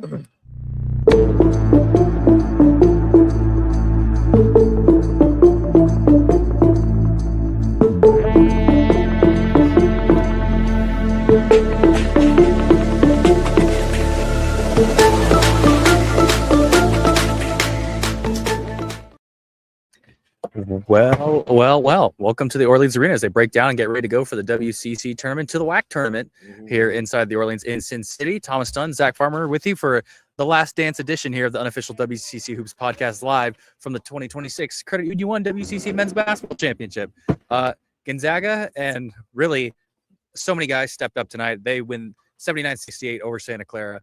Well. Welcome to the Orleans Arena as they break down and get ready to go for the WCC Tournament to the WAC Tournament here inside the Orleans in Sin City. Thomas Dunn, Zach Farmer with you for the Last Dance edition here of the unofficial WCC Hoops podcast live from the 2026 Credit Union 1 WCC Men's Basketball Championship. Gonzaga and really so many guys stepped up tonight. They win 79-68 over Santa Clara.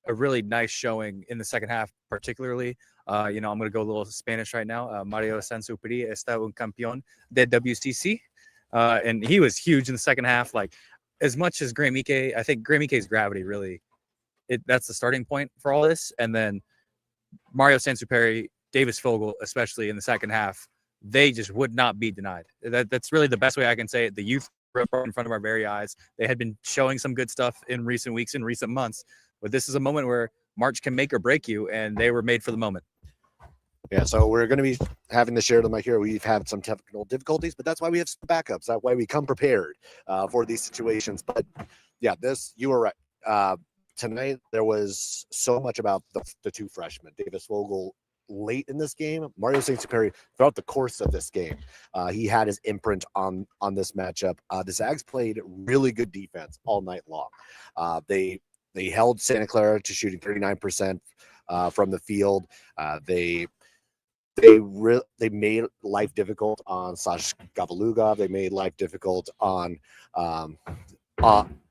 A really nice showing in the second half, particularly. I'm going to go a little Spanish right now. Mario Sansupri está un campeón de WCC. And he was huge in the second half. Like, as much as Graham Ike, I think Graham Ike's gravity really, that's the starting point for all this. And then Mario Sansupri, Davis Fogel, especially in the second half, they just would not be denied. That's really the best way I can say it. The youth were in front of our very eyes. They had been showing some good stuff in recent weeks, in recent months. But this is a moment where March can make or break you, and they were made for the moment. Yeah, so we're going to be having to share the mic here. We've had some technical difficulties, but that's why we have some backups. That's why we come prepared for these situations. But, yeah, you were right. Tonight, there was so much about the two freshmen, Davis Vogel, late in this game. Mario Saint-Superi, throughout the course of this game, he had his imprint on this matchup. The Zags played really good defense all night long. They held Santa Clara to shooting 39% from the field. They made life difficult on Sash Gavaluga. They made life difficult on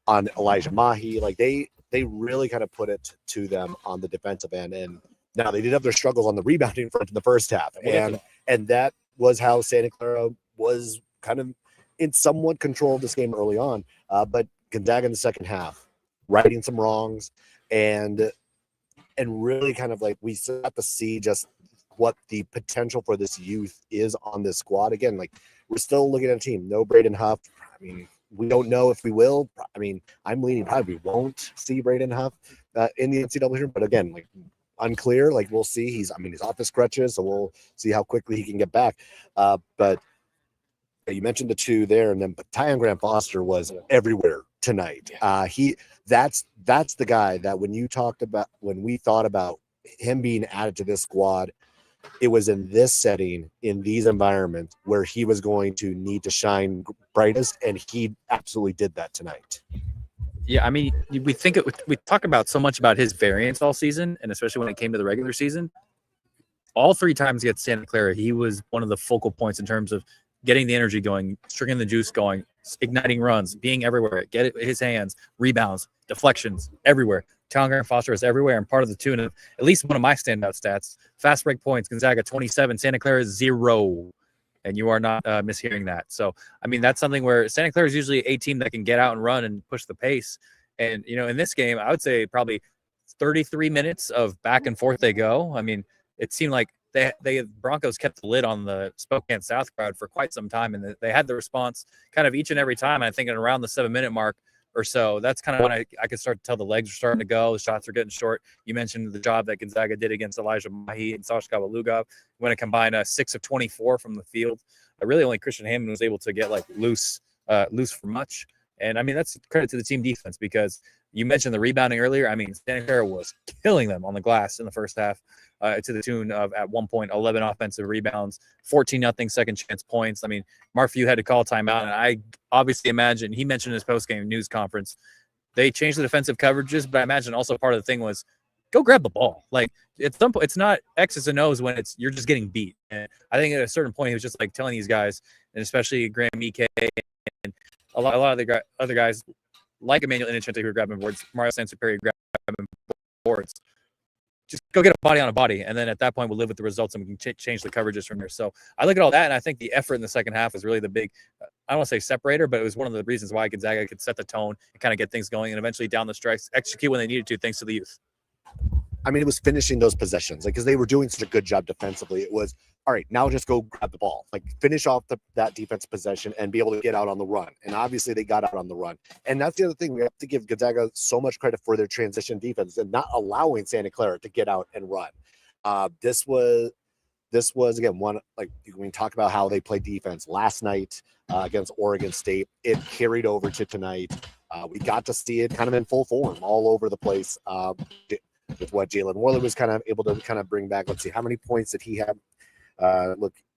Elijah Mahi. Like they really kind of put it to them on the defensive end. And now they did have their struggles on the rebounding front in the first half, and that was how Santa Clara was kind of in somewhat control of this game early on. But Gonzaga in the second half, righting some wrongs, and really kind of like we got to see just what the potential for this youth is on this squad. Again, like we're still looking at a team. No Braden Huff. I mean, we don't know if we will. I mean, I'm leaning probably we won't see Braden Huff in the NCAA, but again, like unclear. Like we'll see. He's off his crutches, so we'll see how quickly he can get back. But you mentioned the two there, and then Tyon Grant Foster was everywhere tonight. That's the guy that when we thought about him being added to this squad, it was in this setting, in these environments where he was going to need to shine brightest, and he absolutely did that tonight. Yeah, I mean, we talk about so much about his variance all season, and especially when it came to the regular season. All three times against Santa Clara, he was one of the focal points in terms of getting the energy going, stringing the juice going, igniting runs, being everywhere, get it his hands, rebounds, deflections, everywhere. Tyon Grant Foster is everywhere, and part of the tune of at least one of my standout stats. Fast break points, Gonzaga 27, Santa Clara 0. And you are not mishearing that. So, I mean, that's something where Santa Clara is usually a team that can get out and run and push the pace. And, in this game, I would say probably 33 minutes of back and forth they go. I mean, it seemed like they Broncos kept the lid on the Spokane South crowd for quite some time, and they had the response kind of each and every time. And I think at around the 7-minute mark or so, that's kind of when I could start to tell the legs are starting to go, the shots are getting short. You mentioned the job that Gonzaga did against Elijah Mahi and Sash Gavaluga when it combined 6 of 24 from the field. Really only Christian Hammond was able to get like loose for much. And I mean, that's credit to the team defense, because you mentioned the rebounding earlier. I mean, Santa Clara was killing them on the glass in the first half, to the tune of, at one point, 11 offensive rebounds, 14-0 second chance points. I mean, Mark Few had to call timeout, and I obviously imagine, he mentioned in his post-game news conference, they changed the defensive coverages, but I imagine also part of the thing was, go grab the ball. Like, at some point, it's not X's and O's when you're just getting beat. And I think at a certain point, he was just like telling these guys, and especially Graham Ike and a lot of the other guys like Emmanuel Inocente who are grabbing boards, Mario Sansuperi grabbing boards. Just go get a body on a body, and then at that point we'll live with the results and we can change the coverages from there. So I look at all that, and I think the effort in the second half was really the big, I don't want to say separator, but it was one of the reasons why Gonzaga could set the tone and kind of get things going, and eventually down the stretch execute when they needed to, thanks to the youth. I mean, it was finishing those possessions, like, because they were doing such a good job defensively. It was all right, now just go grab the ball, like finish off that defensive possession and be able to get out on the run. And obviously they got out on the run. And that's the other thing. We have to give Gonzaga so much credit for their transition defense and not allowing Santa Clara to get out and run. This was again, one, like when we talk about how they played defense last night against Oregon State, it carried over to tonight. We got to see it kind of in full form all over the place with what Jalen Worley was kind of able to kind of bring back. Let's see, how many points did he have?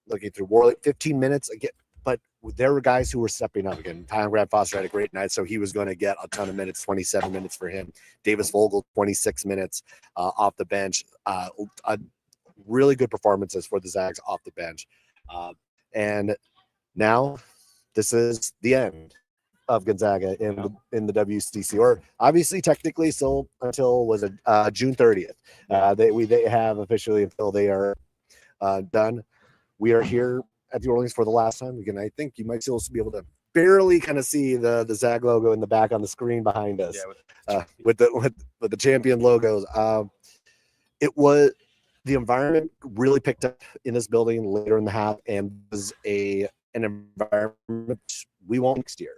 Looking through Worley, 15 minutes again, but there were guys who were stepping up again. Tyron Grant Foster had a great night, so he was going to get a ton of minutes, 27 minutes for him. Davis Vogel, 26 minutes off the bench. A really good performances for the Zags off the bench. And now this is the end of Gonzaga in the WCC, or obviously technically still until June 30th. They have officially until they are done. We are here at the Orleans for the last time. Again, I think you might still be able to barely kind of see the Zag logo in the back on the screen behind us, with the champion logos. It was, the environment really picked up in this building later in the half, and was an environment we want next year.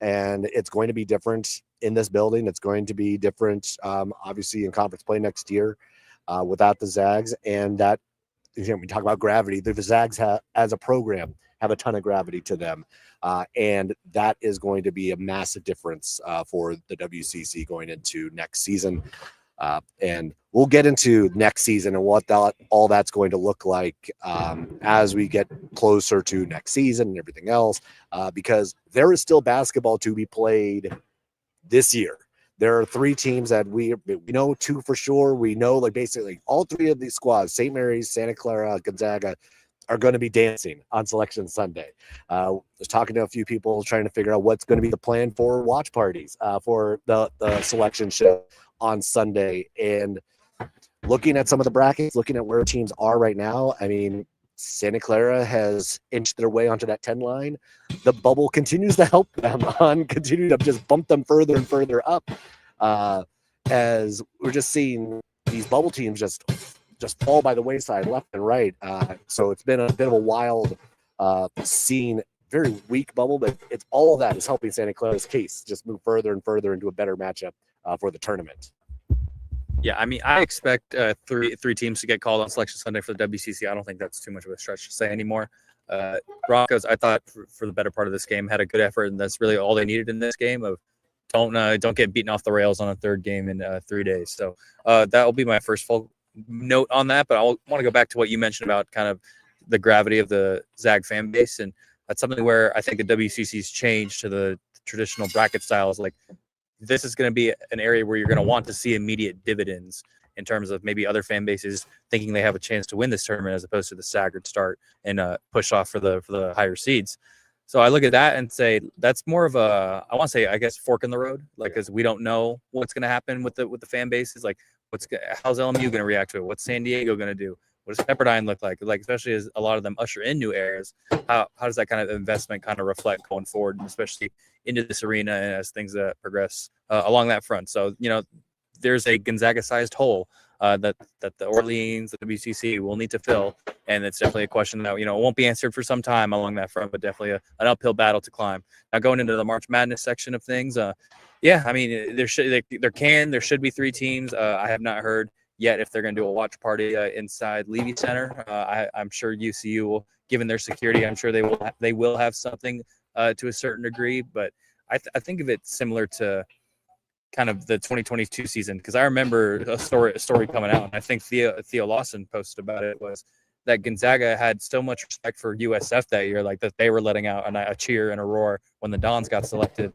And it's going to be different in this building. It's going to be different, obviously, in conference play next year without the Zags. And that, when we talk about gravity, the Zags as a program have a ton of gravity to them. And that is going to be a massive difference for the WCC going into next season. And we'll get into next season and what all that's going to look like as we get closer to next season and everything else, because there is still basketball to be played this year. There are 3 teams that we know, 2 for sure. We know, like, basically all 3 of these squads, St. Mary's, Santa Clara, Gonzaga, are going to be dancing on Selection Sunday. Was talking to a few people trying to figure out what's going to be the plan for watch parties for the selection show on Sunday. And looking at some of the brackets, looking at where teams are right now, I mean, Santa Clara has inched their way onto that 10 line. The bubble continues to help them continue to just bump them further and further up, as we're just seeing these bubble teams just fall by the wayside left and right. So it's been a bit of a wild seeing very weak bubble, but it's all of that is helping Santa Clara's case just move further and further into a better matchup for the tournament. Yeah, I mean, I expect three teams to get called on Selection Sunday for the WCC. I don't think that's too much of a stretch to say anymore. Broncos, I thought for the better part of this game, had a good effort, and that's really all they needed in this game. Of don't get beaten off the rails on a third game in 3 days. So that will be my first full note on that. But I want to go back to what you mentioned about kind of the gravity of the Zag fan base, and that's something where I think the WCC's changed to the traditional bracket styles. Like, this is going to be an area where you're going to want to see immediate dividends in terms of maybe other fan bases thinking they have a chance to win this tournament as opposed to the staggered start and push off for the higher seeds. So I look at that and say that's more of a, I want to say, I guess, fork in the road, like, because we don't know what's going to happen with the fan bases. Like, how's LMU going to react to it? What's San Diego going to do? What does Pepperdine look like? Like, especially as a lot of them usher in new eras, how does that kind of investment kind of reflect going forward, especially into this arena and as things progress along that front? So, there's a Gonzaga-sized hole that the Orleans, the WCC will need to fill, and it's definitely a question that won't be answered for some time along that front, but definitely an uphill battle to climb. Now, going into the March Madness section of things, yeah, I mean, there should be 3 teams. I have not heard yet if they're going to do a watch party inside Levy Center. I'm sure UCU will, given their security, I'm sure they will have something to a certain degree, but I think of it similar to kind of the 2022 season, because I remember a story coming out, and I think Theo Lawson posted about it, was that Gonzaga had so much respect for USF that year, like that they were letting out a cheer and a roar when the Dons got selected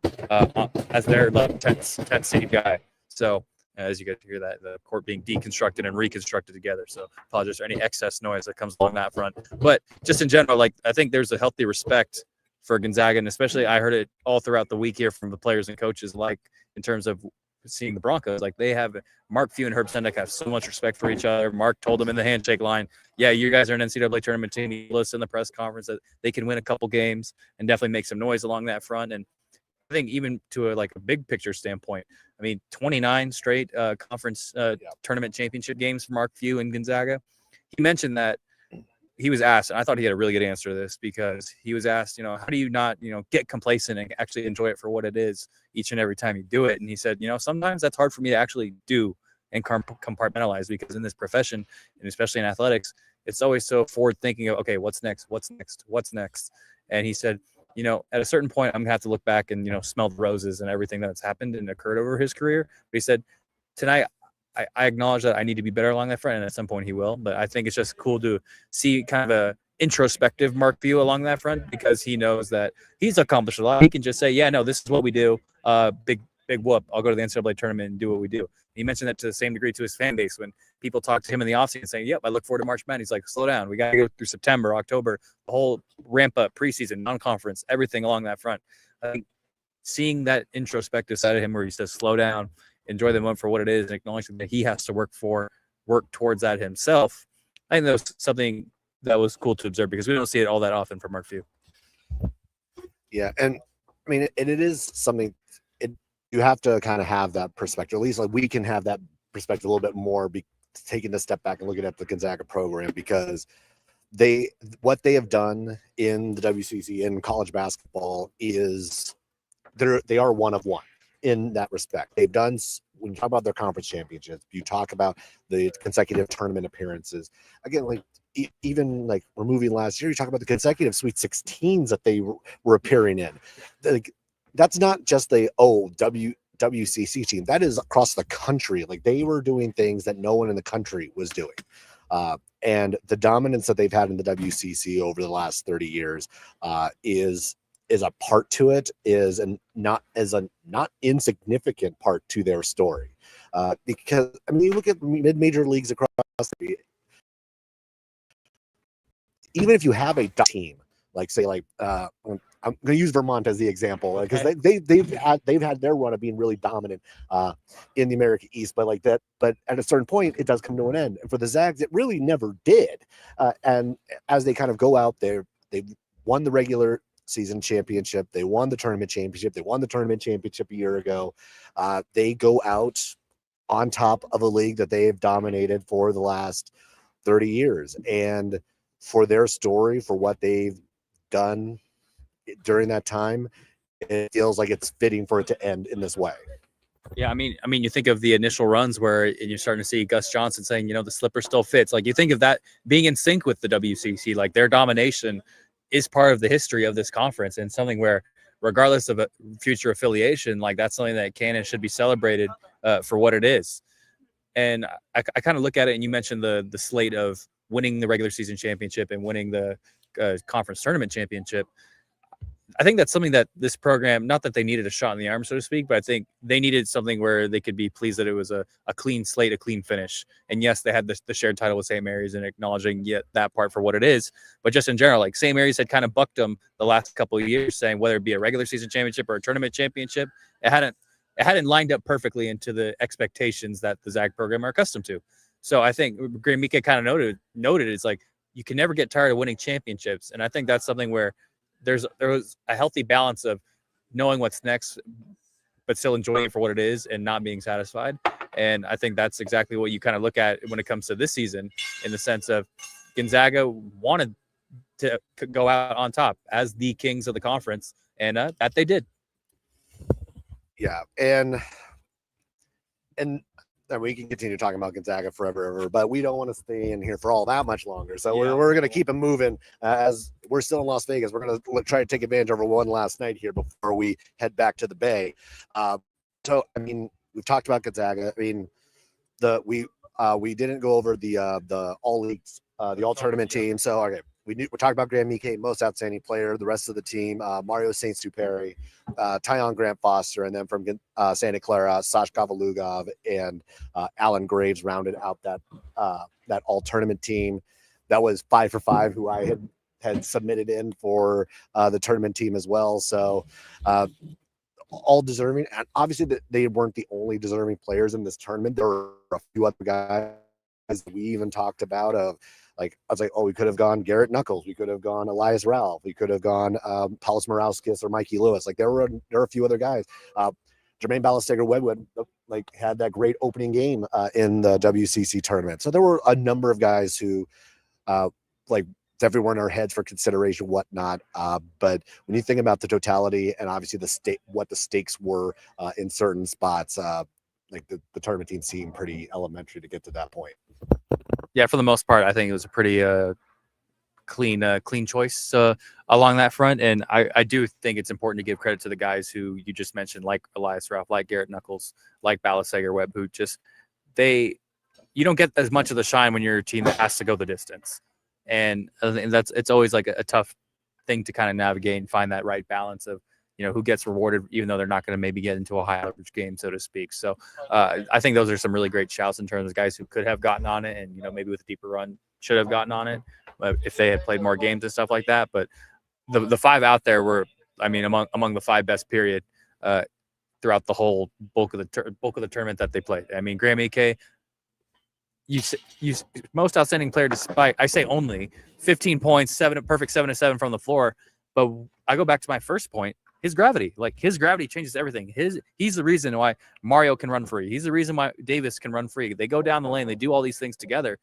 as their 10th seed guy. So as you get to hear that, the court being deconstructed and reconstructed together. So apologize for any excess noise that comes along that front. But just in general, like, I think there's a healthy respect for Gonzaga, and especially I heard it all throughout the week here from the players and coaches, like, in terms of seeing the Broncos, like, they have Mark Few and Herb Sendek have so much respect for each other. Mark told them in the handshake line, yeah, you guys are an NCAA tournament team. He listened in the press conference that they can win a couple games and definitely make some noise along that front. And I think even to a big picture standpoint, I mean, 29 straight conference tournament championship games for Mark Few and Gonzaga. He mentioned that he was asked, and I thought he had a really good answer to this, because he was asked, how do you not, get complacent and actually enjoy it for what it is each and every time you do it? And he said, sometimes that's hard for me to actually do and compartmentalize, because in this profession, and especially in athletics, it's always so forward thinking of, okay, what's next? And he said, at a certain point, I'm gonna have to look back and, smell the roses and everything that's happened and occurred over his career. But he said, tonight, I acknowledge that I need to be better along that front, and at some point he will. But I think it's just cool to see kind of a introspective Mark View along that front, because he knows that he's accomplished a lot. He can just say, yeah, no, this is what we do. Big whoop. I'll go to the NCAA tournament and do what we do. He mentioned that to the same degree to his fan base when people talk to him in the offseason saying, yep, I look forward to March Madness. He's like, slow down. We got to go through September, October, the whole ramp up, preseason, non-conference, everything along that front. I think seeing that introspective side of him where he says, slow down, enjoy the moment for what it is, and acknowledging that he has to work towards that himself. I think that was something that was cool to observe, because we don't see it all that often from Mark Few. Yeah. And I mean, and it is something you have to kind of have that perspective. At least like we can have that perspective a little bit more, taking a step back and looking at the Gonzaga program, because what they have done in the WCC in college basketball is they are one of one in that respect. They've done, when you talk about their conference championships, you talk about the consecutive tournament appearances. Again, like even like removing last year, you talk about the consecutive Sweet 16s that they were appearing in. Like, that's not just the WCC team. That is across the country. Like, they were doing things that no one in the country was doing. And the dominance that they've had in the WCC over the last 30 years is a part to it, is not insignificant part to their story. Because I mean, you look at mid-major leagues across the, even if you have a team, like say like I'm going to use Vermont as the example, because they've had their run of being really dominant in the American East, but at a certain point it does come to an end. And for the Zags, it really never did. And as they kind of go out there, they've won the regular season championship, they won the tournament championship, they won the tournament championship a year ago. They go out on top of a league that they have dominated for the last 30 years. And for their story, for what they've done during that time, it feels like it's fitting for it to end in this way. Yeah, I mean, you think of the initial runs where you're starting to see Gus Johnson saying, the slipper still fits. Like, you think of that being in sync with the WCC, like their domination is part of the history of this conference, and something where, regardless of a future affiliation, like that's something that can and should be celebrated for what it is. And I kind of look at it, and you mentioned the slate of winning the regular season championship and winning the conference tournament championship. I think that's something that this program, not that they needed a shot in the arm, so to speak, but I think they needed something where they could be pleased that it was a clean slate, a clean finish. And yes, they had the shared title with St. Mary's, and acknowledging yet that part for what it is. But just in general, like St. Mary's had kind of bucked them the last couple of years, saying whether it be a regular season championship or a tournament championship, it hadn't lined up perfectly into the expectations that the Zag program are accustomed to. So I think Graham Mika kind of noted it's like you can never get tired of winning championships. And I think that's something where there was a healthy balance of knowing what's next, but still enjoying it for what it is and not being satisfied. And I think that's exactly what you kind of look at when it comes to this season, in the sense of Gonzaga wanted to go out on top as the kings of the conference, and that they did. Yeah. And we can continue talking about Gonzaga forever, but we don't want to stay in here for all that much longer. So we're going to keep it moving as we're still in Las Vegas. We're going to try to take advantage of one last night here before we head back to the Bay. So, I mean, we've talked about Gonzaga. I mean, we didn't go over the all leagues, the all tournament team. So, okay. We talked about Graham Mike, most outstanding player. The rest of the team, Mario Saint-Superi, Tyon Grant Foster, and then from Santa Clara, Sash Kovalugov and Alan Graves rounded out that all tournament team. That was 5 for 5, who I had submitted in for the tournament team as well. So all deserving, and obviously they weren't the only deserving players in this tournament. There were a few other guys that we even talked about I was like, we could have gone Garrett Knuckles. We could have gone Elias Ralph. We could have gone Paulus Morauskas or Mikey Lewis. Like, there were a few other guys. Jermaine Ballesteger-Wedwood had that great opening game in the WCC tournament. So there were a number of guys who definitely were in our heads for consideration, whatnot. But when you think about the totality and obviously what the stakes were in certain spots, like the tournament team seemed pretty elementary to get to that point. Yeah, for the most part, I think it was a pretty clean choice along that front. And I do think it's important to give credit to the guys who you just mentioned, like Elias Ralph, like Garrett Knuckles, like Balasager Webb, who just you don't get as much of the shine when you're a team that has to go the distance. And it's always like a tough thing to kind of navigate and find that right balance of, who gets rewarded, even though they're not going to maybe get into a high average game, so to speak. So I think those are some really great shouts in terms of guys who could have gotten on it and, maybe with a deeper run should have gotten on it if they had played more games and stuff like that. But the 5 out there were, among the 5 best period throughout the whole bulk of the tournament that they played. I mean, Graham Ike, you most outstanding player, despite, I say only 15 points, perfect 7 of 7 from the floor. But I go back to my first point. His gravity changes everything. He's the reason why Mario can run free. He's the reason why Davis can run free. They go down the lane. They do all these things together.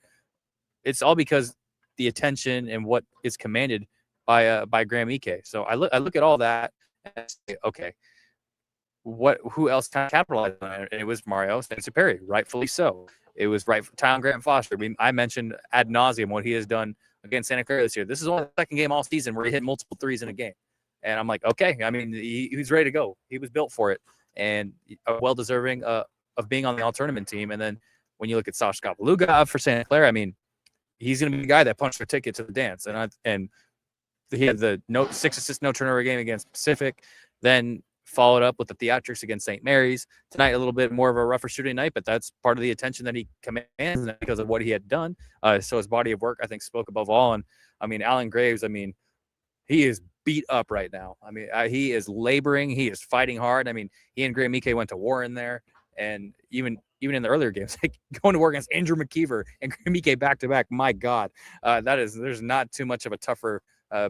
It's all because the attention and what is commanded by Graham Ike. So I look at all that and say, okay, who else kind of capitalized on it? And it was Mario Sansepari, rightfully so. It was right for Tyler Grant Foster. I mentioned ad nauseum what he has done against Santa Clara this year. This is only the second game all season where he hit multiple threes in a game. And I'm like, okay, he was ready to go. He was built for it and well deserving of being on the all-tournament team. And then when you look at Sash Kapaluga for Santa Clara, he's going to be the guy that punched the ticket to the dance. And he had the 6 assist, no turnover game against Pacific, then followed up with the theatrics against St. Mary's. Tonight, a little bit more of a rougher shooting night, but that's part of the attention that he commands because of what he had done. So his body of work, I think, spoke above all. And, Alan Graves, he is beat up right now. He is laboring. He is fighting hard. He and Graham Ike went to war in there. And even in the earlier games, like going to war against Andrew McKeever and Graham Ike back-to-back, my God, there's not too much of a tougher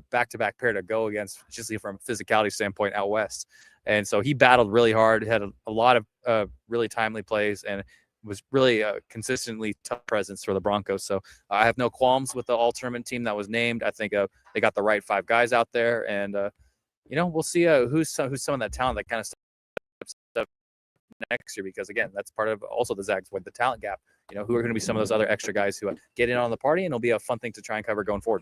back-to-back pair to go against, just from a physicality standpoint out west. And so he battled really hard, had a lot of really timely plays, and was really a consistently tough presence for the Broncos. So I have no qualms with the all-tournament team that was named. I think they got the right 5 guys out there, and we'll see who's some of that talent that kind of steps up next year, because again, that's part of also the Zags with the talent gap. Who are going to be some of those other extra guys who get in on the party, and it'll be a fun thing to try and cover going forward.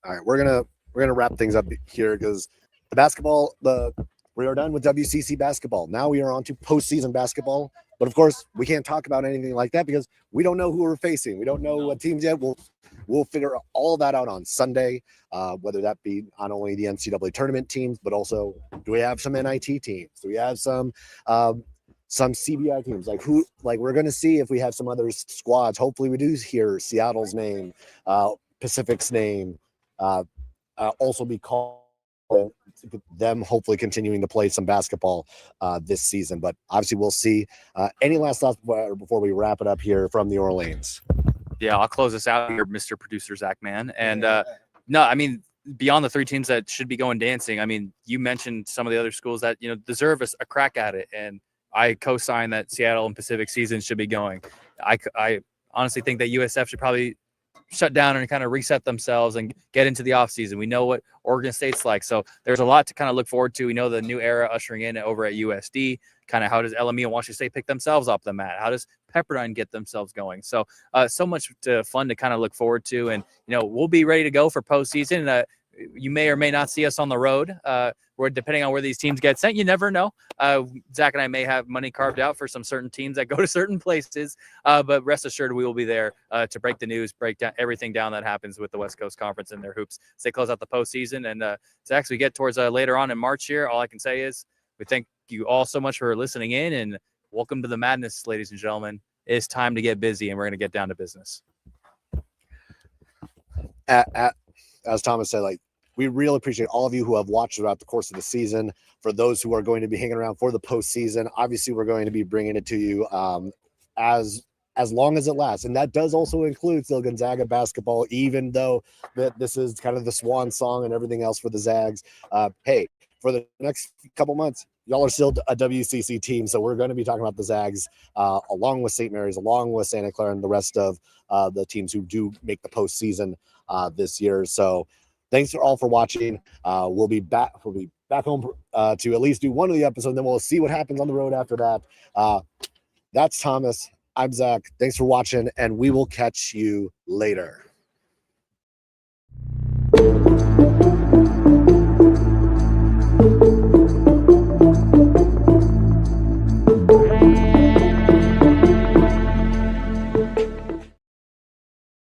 All right, we're gonna wrap things up here because the basketball, we are done with WCC basketball. Now we are on to postseason basketball. But of course, we can't talk about anything like that because we don't know who we're facing. We don't know what teams yet. We'll figure all that out on Sunday, whether that be not only the NCAA tournament teams, but also do we have some NIT teams? Do we have some CBI teams? We're going to see if we have some other squads. Hopefully we do hear Seattle's name, Pacific's name, also be called. Them hopefully continuing to play some basketball this season, but obviously we'll see. Any last thoughts before we wrap it up here from the Orleans? Yeah, I'll close this out here, Mr. Producer Zach Man. And no, beyond the 3 teams that should be going dancing, you mentioned some of the other schools that deserve a crack at it, and I co-sign that Seattle and Pacific season should be going. I honestly think that USF should probably shut down and kind of reset themselves and get into the off season. We know what Oregon State's like. So there's a lot to kind of look forward to. We know the new era ushering in over at USD, kind of how does LME and Washington State pick themselves off the mat? How does Pepperdine get themselves going? So, so much fun to kind of look forward to. And, we'll be ready to go for postseason. You may or may not see us on the road. Where depending on where these teams get sent, you never know. Zach and I may have money carved out for some certain teams that go to certain places, but rest assured we will be there to break the news, break down everything down that happens with the West Coast Conference and their hoops as they close out the postseason. And Zach, as we get towards later on in March here, all I can say is we thank you all so much for listening in, and welcome to the madness, ladies and gentlemen. It's time to get busy, and we're going to get down to business. As Thomas said, we really appreciate all of you who have watched throughout the course of the season. For those who are going to be hanging around for the postseason, obviously we're going to be bringing it to you as long as it lasts. And that does also include still Gonzaga basketball, even though this is kind of the swan song and everything else for the Zags. Hey, for the next couple months, y'all are still a WCC team, so we're going to be talking about the Zags along with St. Mary's, along with Santa Clara, and the rest of the teams who do make the postseason this year. So thanks all for watching. We'll be back home to at least do one of the episodes, then we'll see what happens on the road after that. That's Thomas. I'm Zach. Thanks for watching, and we will catch you later.